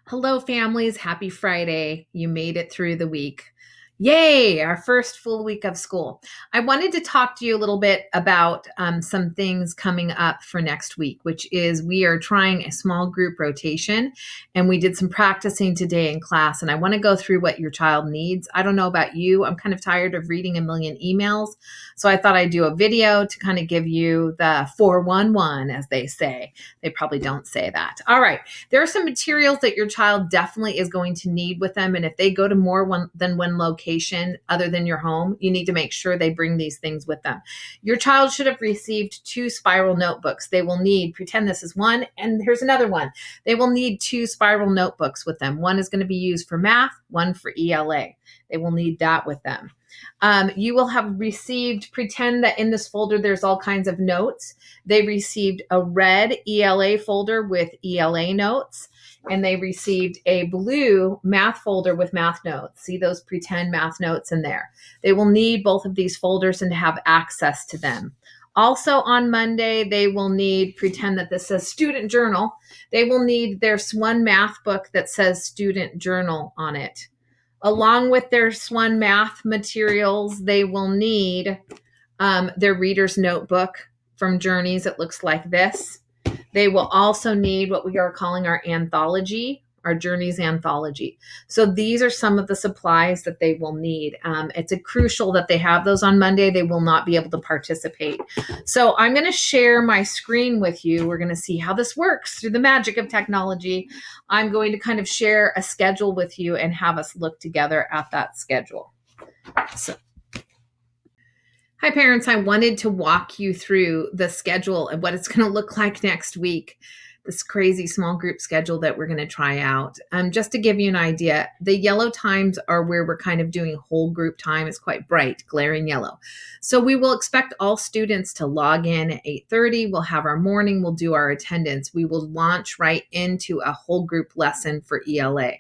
Hello, families. Happy Friday. You made it through the week. Yay, our first full week of school. I wanted to talk to you a little bit about some things coming up for next week, which is we are trying a small group rotation, and we did some practicing today in class. And I want to go through what your child needs. I don't know about you. I'm kind of tired of reading a million emails. So I thought I'd do a video to kind of give you the 411, as they say. They probably don't say that. All right. There are some materials that your child definitely is going to need with them. And if they go to than one location other than your home, you need to make sure they bring these things with them. Your child should have received 2 spiral notebooks. They will need, pretend this is one, and here's another one. They will need 2 spiral notebooks with them. One is going to be used for math, one for ELA. They will need that with them. You will have received, pretend that in this folder there's all kinds of notes. They received a red ELA folder with ELA notes, and they received a blue math folder with math notes. See those pretend math notes in there. They will need both of these folders and to have access to them. Also on Monday, they will need, pretend that this says student journal. They will need their SWON math book that says student journal on it. Along with their SWON math materials, they will need their reader's notebook from Journeys. It looks like this. They will also need what we are calling our anthology, our Journeys anthology. So these are some of the supplies that they will need. It's crucial that they have those on Monday. They will not be able to participate. So I'm going to share my screen with you. We're going to see how this works through the magic of technology. I'm going to kind of share a schedule with you and have us look together at that schedule. So, hi, parents. I wanted to walk you through the schedule and what it's going to look like next week, this crazy small group schedule that we're going to try out. Just to give you an idea, the yellow times are where we're kind of doing whole group time. It's quite bright, glaring yellow. So we will expect all students to log in at 8:30. We'll have our morning. We'll do our attendance. We will launch right into a whole group lesson for ELA.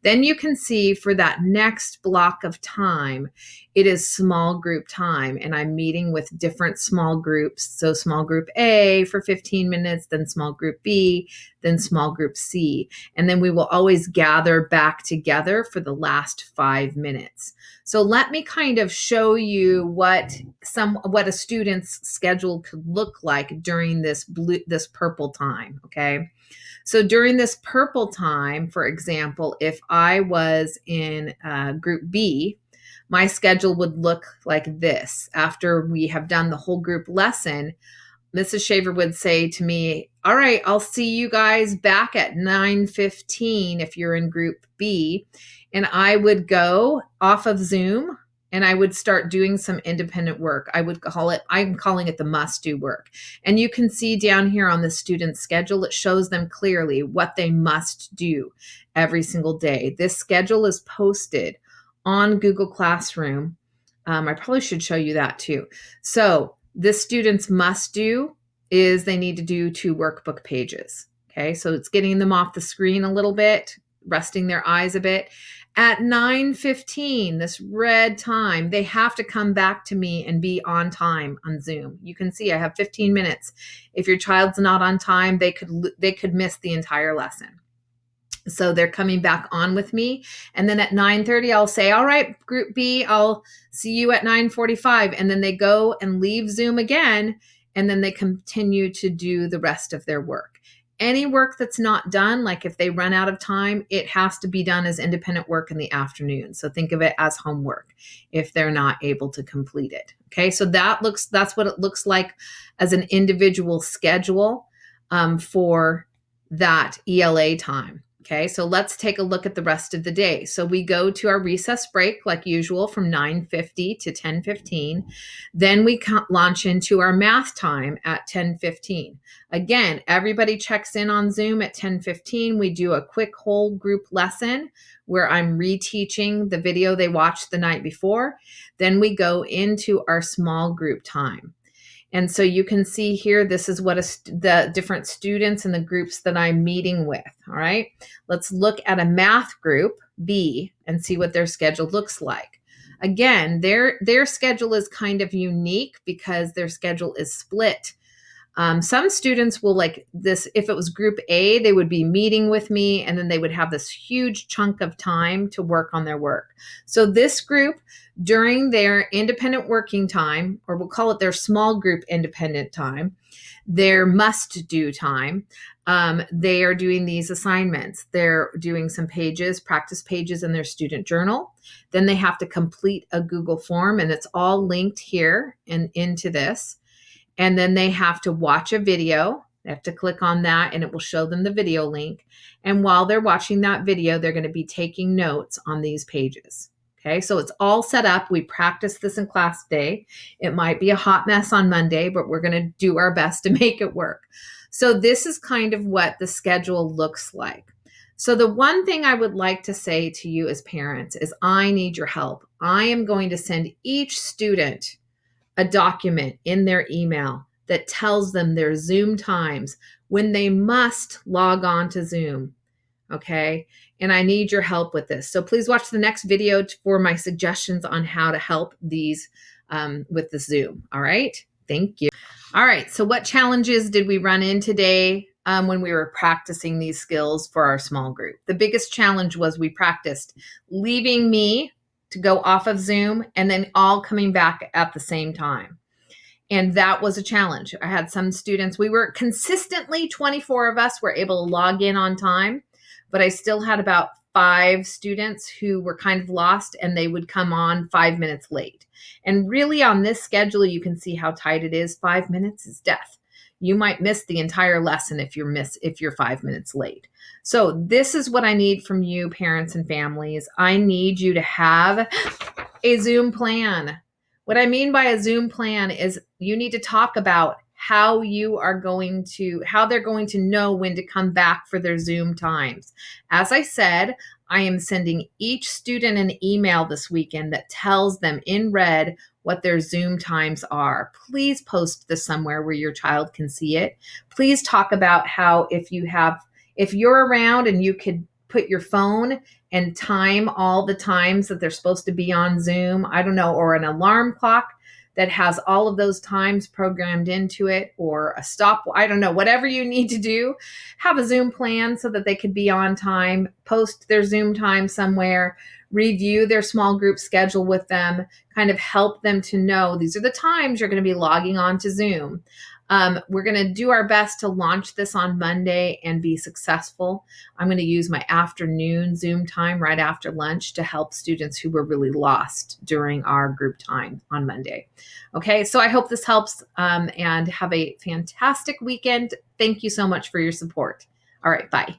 Then you can see for that next block of time, it is small group time, and I'm meeting with different small groups. So small group A for 15 minutes, then small group B, then small group C. And then we will always gather back together for the last 5 minutes. So let me kind of show you what a student's schedule could look like during this purple time, okay? So during this purple time, for example, if I was in group B, my schedule would look like this. After we have done the whole group lesson, Mrs. Shaver would say to me, all right, I'll see you guys back at 9:15 if you're in group B. And I would go off of Zoom and I would start doing some independent work. I'm calling it the must do work. And you can see down here on the student's schedule, it shows them clearly what they must do every single day. This schedule is posted on Google Classroom. I probably should show you that too. So this student's must do is they need to do 2 workbook pages. Okay, so it's getting them off the screen a little bit, resting their eyes a bit. At 9:15, this red time, they have to come back to me and be on time on Zoom. You can see I have 15 minutes. If your child's not on time, they could miss the entire lesson. So they're coming back on with me. And then at 9:30, I'll say, all right, group B, I'll see you at 9:45. And then they go and leave Zoom again. And then they continue to do the rest of their work. Any work that's not done, like if they run out of time, it has to be done as independent work in the afternoon. So think of it as homework if they're not able to complete it. Okay, so that's what it looks like as an individual schedule for that ELA time. Okay, so let's take a look at the rest of the day. So we go to our recess break like usual from 9:50 to 10:15. Then we launch into our math time at 10:15. Again, everybody checks in on Zoom at 10:15. We do a quick whole group lesson where I'm reteaching the video they watched the night before. Then we go into our small group time. And so you can see here, this is what the different students and the groups that I'm meeting with, all right? Let's look at a math group, B, and see what their schedule looks like. Again, their schedule is kind of unique because their schedule is split Some students will like this. If it was group A, they would be meeting with me and then they would have this huge chunk of time to work on their work. So this group, during their independent working time, or we'll call it their small group independent time, their must do time, they are doing these assignments. They're doing some pages, practice pages in their student journal. Then they have to complete a Google form, and it's all linked here and into this. And then they have to watch a video. They have to click on that and it will show them the video link. And while they're watching that video, they're going to be taking notes on these pages. Okay, so it's all set up. We practice this in class today. It might be a hot mess on Monday, but we're going to do our best to make it work. So this is kind of what the schedule looks like. So the one thing I would like to say to you as parents is I need your help. I am going to send each student a document in their email that tells them their Zoom times when they must log on to Zoom. Okay. And I need your help with this. So please watch the next video for my suggestions on how to help these with the Zoom. All right. Thank you. All right. So what challenges did we run in today when we were practicing these skills for our small group? The biggest challenge was we practiced leaving me to go off of Zoom and then all coming back at the same time. And that was a challenge. I had some students, we were consistently 24 of us were able to log in on time, but I still had about 5 students who were kind of lost and they would come on 5 minutes late. And really on this schedule, you can see how tight it is. 5 minutes is death. You might miss the entire lesson if you're 5 minutes late. So this is what I need from you, parents and families. I need you to have a Zoom plan. What I mean by a Zoom plan is you need to talk about how they're going to know when to come back for their Zoom times. As I said, I am sending each student an email this weekend that tells them in red what their Zoom times are. Please post this somewhere where your child can see it. Please talk about how if you're around and you could put your phone and time all the times that they're supposed to be on Zoom, I don't know, or an alarm clock that has all of those times programmed into it, or a stop, I don't know, whatever you need to do, have a Zoom plan so that they could be on time, post their Zoom time somewhere, review their small group schedule with them, kind of help them to know these are the times you're going to be logging on to Zoom. We're going to do our best to launch this on Monday and be successful. I'm going to use my afternoon Zoom time right after lunch to help students who were really lost during our group time on Monday. Okay, so I hope this helps and have a fantastic weekend. Thank you so much for your support. All right, bye.